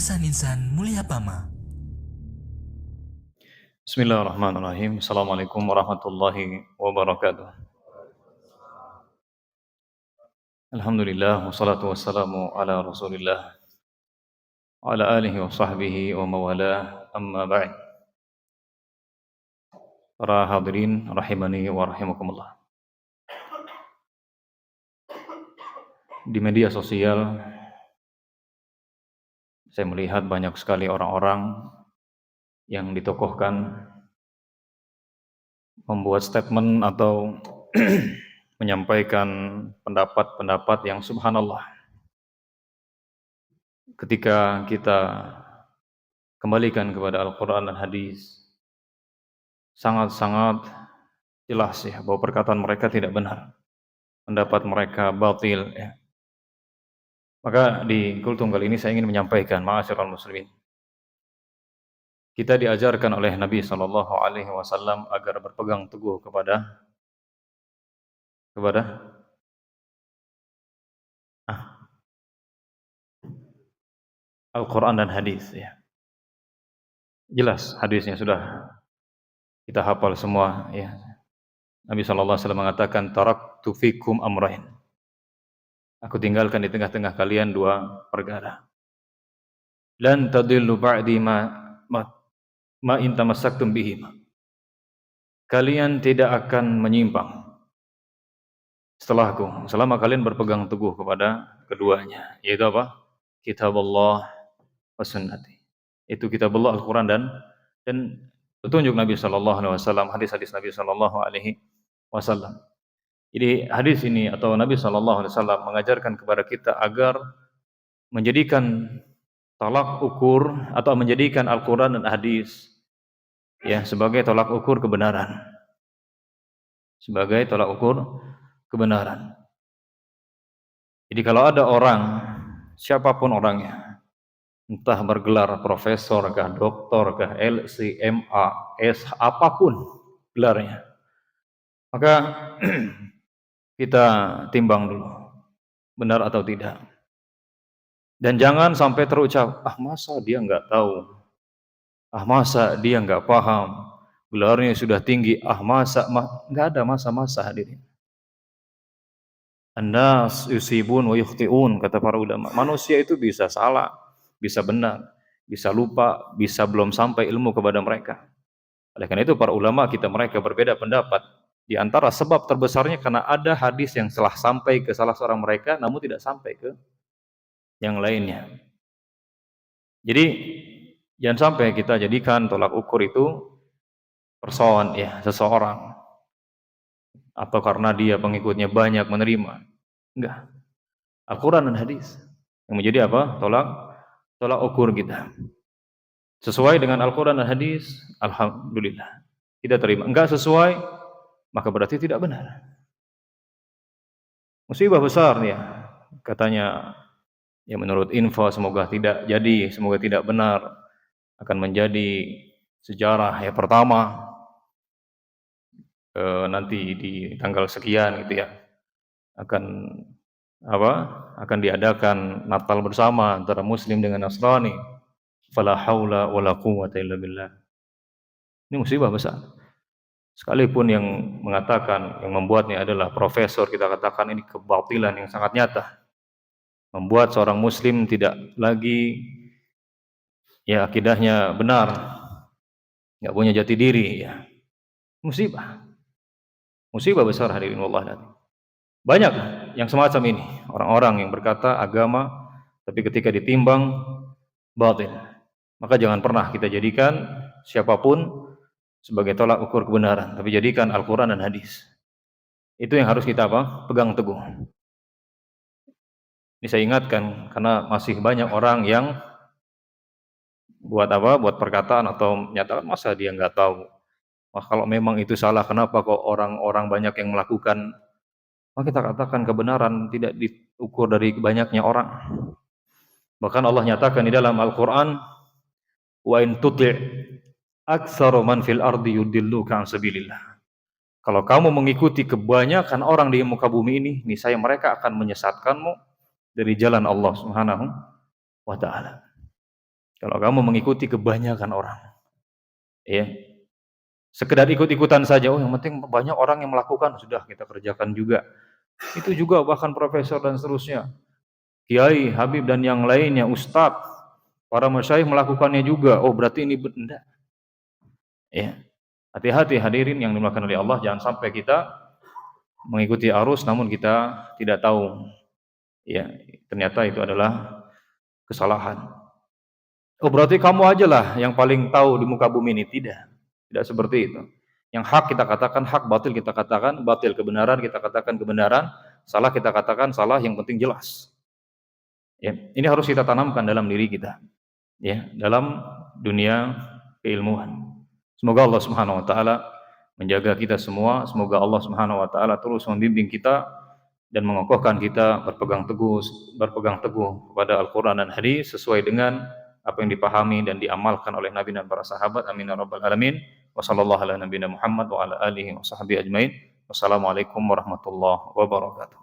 Yayasan Insan Mulia Pama. Bismillahirrahmanirrahim. Assalamualaikum warahmatullahi wabarakatuh. Alhamdulillah, wassalatu wassalamu ala rasulillah wa ala alihi wa sahbihi wa mawalah, amma ba'd. Para hadirin rahimani wa rahimakumullah. Di media sosial saya melihat banyak sekali orang-orang yang ditokohkan membuat statement atau menyampaikan pendapat-pendapat yang subhanallah. Ketika kita kembalikan kepada Al-Quran dan Hadis, sangat-sangat jelas ya bahwa perkataan mereka tidak benar, pendapat mereka batil ya. Maka di kultum kali ini saya ingin menyampaikan, ma'asyiral muslimin, kita diajarkan oleh Nabi SAW agar berpegang teguh kepada Al-Quran dan Hadis ya. Jelas hadisnya sudah kita hafal semua ya. Nabi SAW mengatakan, taraktu fikum amrain. Aku tinggalkan di tengah-tengah kalian dua perkara. Lan tadillu ba'di ma in tamassaktum bihima. Kalian tidak akan menyimpang setelahku selama kalian berpegang teguh kepada keduanya, yaitu apa? Kitabullah wa sunnati. Itu kitabullah Al-Qur'an dan petunjuk Nabi sallallahu alaihi wasallam, hadis-hadis Nabi sallallahu alaihi wasallam. Jadi hadis ini atau Nabi sallallahu alaihi wasallam mengajarkan kepada kita agar menjadikan tolak ukur atau menjadikan Al-Quran dan Hadis ya sebagai tolak ukur kebenaran. Sebagai tolak ukur kebenaran. Jadi kalau ada orang, siapapun orangnya, entah bergelar profesor kah, doktor kah, LC, MA, S, apapun gelarnya, maka kita timbang dulu benar atau tidak. Dan jangan sampai terucap, masa dia nggak tahu, masa dia nggak paham, gelarnya sudah tinggi, nggak ada masa-masa hadirin. An-nas yusibun wa yukhti'un, kata para ulama. Manusia itu bisa salah, bisa benar, bisa lupa, bisa belum sampai ilmu kepada mereka. Oleh karena itu para ulama mereka berbeda pendapat. Di antara sebab terbesarnya karena ada hadis yang telah sampai ke salah seorang mereka namun tidak sampai ke yang lainnya. Jadi jangan sampai kita jadikan tolak ukur itu person ya, seseorang, atau karena dia pengikutnya banyak menerima. Enggak. Al-Quran dan Hadis yang menjadi apa? Tolak ukur kita. Sesuai dengan Al-Quran dan Hadis, alhamdulillah kita terima. Enggak sesuai, maka berarti tidak benar. Musibah besar ya, katanya ya menurut info, semoga tidak jadi, semoga tidak benar, akan menjadi sejarah ya pertama nanti di tanggal sekian gitu ya, akan diadakan Natal bersama antara Muslim dengan Nasrani. Fala haula wala quwwata illa billah. Ini musibah besar. Sekalipun yang mengatakan, yang membuatnya adalah profesor, kita katakan ini kebatilan yang sangat nyata. Membuat seorang muslim tidak lagi ya akidahnya benar, enggak punya jati diri ya. Musibah. Musibah besar hadirin wallahi. Banyak yang semacam ini, orang-orang yang berkata agama tapi ketika ditimbang batil. Maka jangan pernah kita jadikan siapapun sebagai tolak ukur kebenaran, tapi jadikan Al-Quran dan Hadis. Itu yang harus kita pegang teguh. Ini saya ingatkan karena masih banyak orang yang buat perkataan atau menyatakan masa dia nggak tahu. Kalau memang itu salah, kenapa kok orang-orang banyak yang melakukan? Maka kita katakan kebenaran tidak diukur dari banyaknya orang. Bahkan Allah nyatakan di dalam Al-Quran, wa in tuti' aktsaru man fil ardi yudilluka an sabilillah. Kalau kamu mengikuti kebanyakan orang di muka bumi ini, niscaya mereka akan menyesatkanmu dari jalan Allah Subhanahu wa taala. Kalau kamu mengikuti kebanyakan orang, ya, sekedar ikut-ikutan saja, oh yang penting banyak orang yang melakukan, sudah kita kerjakan juga. Itu juga bahkan profesor dan seterusnya, kiai, habib dan yang lainnya, ustadz, para masyayikh melakukannya juga. Oh berarti ini benar. Ya, hati-hati hadirin yang dimuliakan oleh Allah, jangan sampai kita mengikuti arus namun kita tidak tahu. Ya, ternyata itu adalah kesalahan. Oh berarti kamu aja lah yang paling tahu di muka bumi ini. Tidak seperti itu. Yang hak kita katakan hak, batil kita katakan batil, kebenaran kita katakan kebenaran, salah kita katakan salah, yang penting jelas. Ya, ini harus kita tanamkan dalam diri kita, ya, dalam dunia keilmuan. Semoga Allah Subhanahu wa taala menjaga kita semua, semoga Allah Subhanahu wa taala terus membimbing kita dan mengokohkan kita berpegang teguh kepada Al-Qur'an dan hadis sesuai dengan apa yang dipahami dan diamalkan oleh Nabi dan para sahabat. Amin ya rabbal alamin. Wa sallallahu ala nabiyina Muhammad wa ala alihi wa sahbihi ajmain. Wassalamualaikum warahmatullahi wabarakatuh.